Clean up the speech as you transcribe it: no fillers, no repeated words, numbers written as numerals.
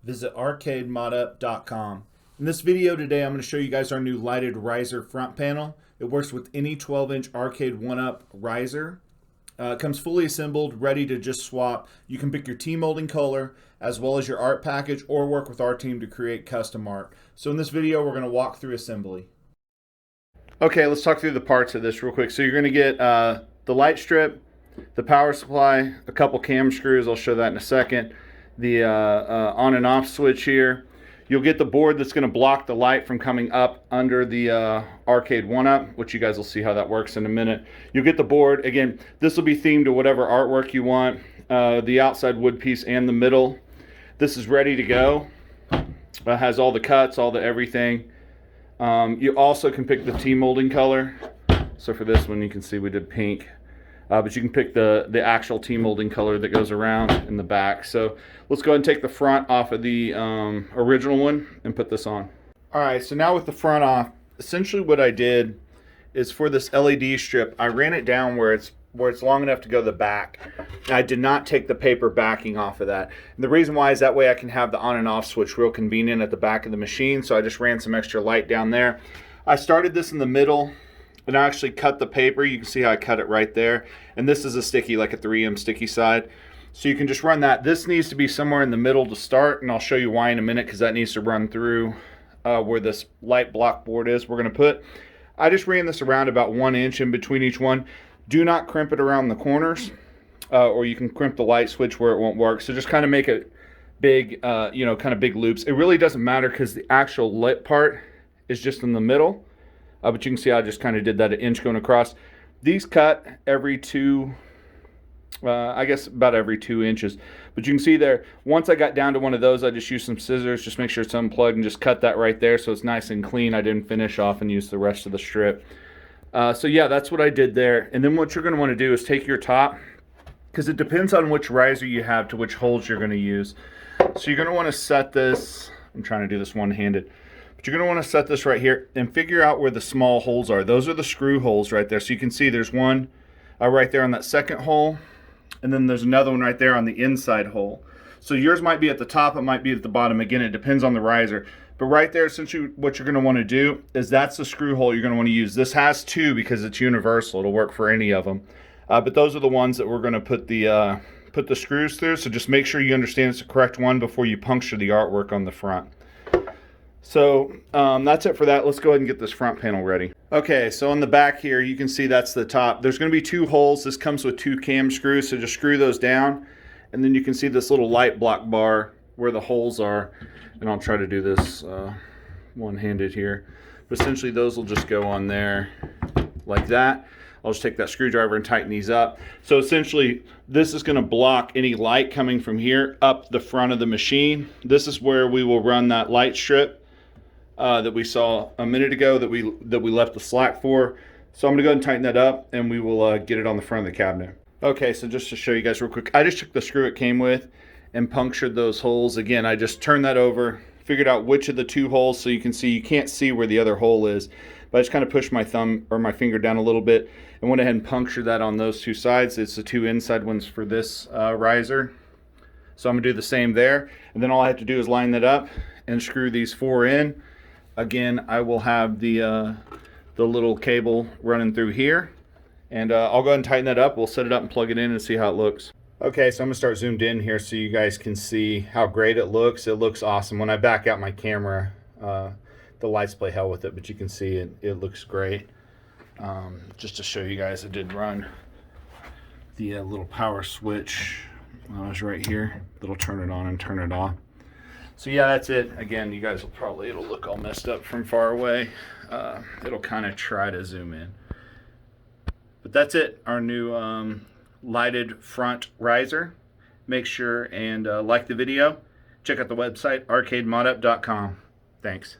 visit Arcade1Up.com. In this video today, I'm going to show you guys our new lighted riser front panel. It works with any 12-inch Arcade1Up riser. It comes fully assembled, ready to just swap. You can pick your tmolding color as well as your art package, or work with our team to create custom art. So in this video, we're going to walk through assembly. Okay, let's talk through the parts of this real quick. So you're going to get the light strip, the power supply, a couple cam screws. I'll show that in a second. The on and off switch here. You'll get the board that's going to block the light from coming up under the Arcade1Up, which you guys will see how that works in a minute. You'll get the board. Again, this will be themed to whatever artwork you want. The outside wood piece and the middle. This is ready to go. It has all the cuts, all the everything. You also can pick the T-molding color. So for this one, you can see we did pink. But you can pick the actual T-molding color that goes around in the back. So let's go ahead and take the front off of the original one and put this on. Alright, so now with the front off, essentially what I did is for this LED strip, I ran it down where it's long enough to go to the back. I did not take the paper backing off of that. And the reason why is that way I can have the on and off switch real convenient at the back of the machine. So I just ran some extra light down there. I started this in the middle. And I actually cut the paper. You can see how I cut it right there. And this is a sticky, like a 3M sticky side. So you can just run that. This needs to be somewhere in the middle to start, and I'll show you why in a minute, because that needs to run through where this light block board is. We're going to put, I just ran this around about 1 inch in between each one. Do not crimp it around the corners, or you can crimp the light switch where it won't work. So just kind of make it big, kind of big loops. It really doesn't matter because the actual lit part is just in the middle. But you can see I just kind of did that 1 inch going across. These cut every I guess about every 2 inches. But you can see there, once I got down to one of those, I just used some scissors, just make sure it's unplugged, and just cut that right there so it's nice and clean. I didn't finish off and use the rest of the strip. So yeah, that's what I did there. And then what you're going to want to do is take your top, because it depends on which riser you have to which holes you're going to use. So you're going to want to set this, I'm trying to do this one-handed. But you're going to want to set this right here and figure out where the small holes are. Those are the screw holes right there. So you can see there's one right there on that second hole, and then there's another one right there on the inside hole. So yours might be at the top, it might be at the bottom. Again, it depends on the riser. But right there, essentially what you're going to want to do is that's the screw hole you're going to want to use. This has two because it's universal. It'll work for any of them. But those are the ones that we're going to put the screws through. So just make sure you understand it's the correct one before you puncture the artwork on the front. So that's it for that. Let's go ahead and get this front panel ready. Okay, so on the back here, you can see that's the top. There's going to be 2 holes. This comes with 2 cam screws, so just screw those down. And then you can see this little light block bar where the holes are. And I'll try to do this one-handed here. But essentially, those will just go on there like that. I'll just take that screwdriver and tighten these up. So essentially, this is going to block any light coming from here up the front of the machine. This is where we will run that light strip that we saw a minute ago that we left the slack for. So I'm going to go ahead and tighten that up, and we will get it on the front of the cabinet. Okay, so just to show you guys real quick, I just took the screw it came with and punctured those holes. Again, I just turned that over, figured out which of the 2 holes, so you can see, you can't see where the other hole is, but I just kind of pushed my thumb or my finger down a little bit and went ahead and punctured that on those 2 sides. It's the 2 inside ones for this riser. So I'm going to do the same there, and then all I have to do is line that up and screw these 4 in. Again, I will have the little cable running through here, and I'll go ahead and tighten that up. We'll set it up and plug it in and see how it looks. Okay, so I'm gonna start zoomed in here so you guys can see how great it looks. It looks awesome. When I back out my camera, the lights play hell with it, but you can see it looks great. Just to show you guys, I did run the little power switch. It's right here. It'll turn it on and turn it off. So yeah, that's it. Again, you guys will probably, it'll look all messed up from far away. It'll kind of try to zoom in. But that's it, our new lighted front riser. Make sure and like the video. Check out the website, Arcade1Up.com. Thanks.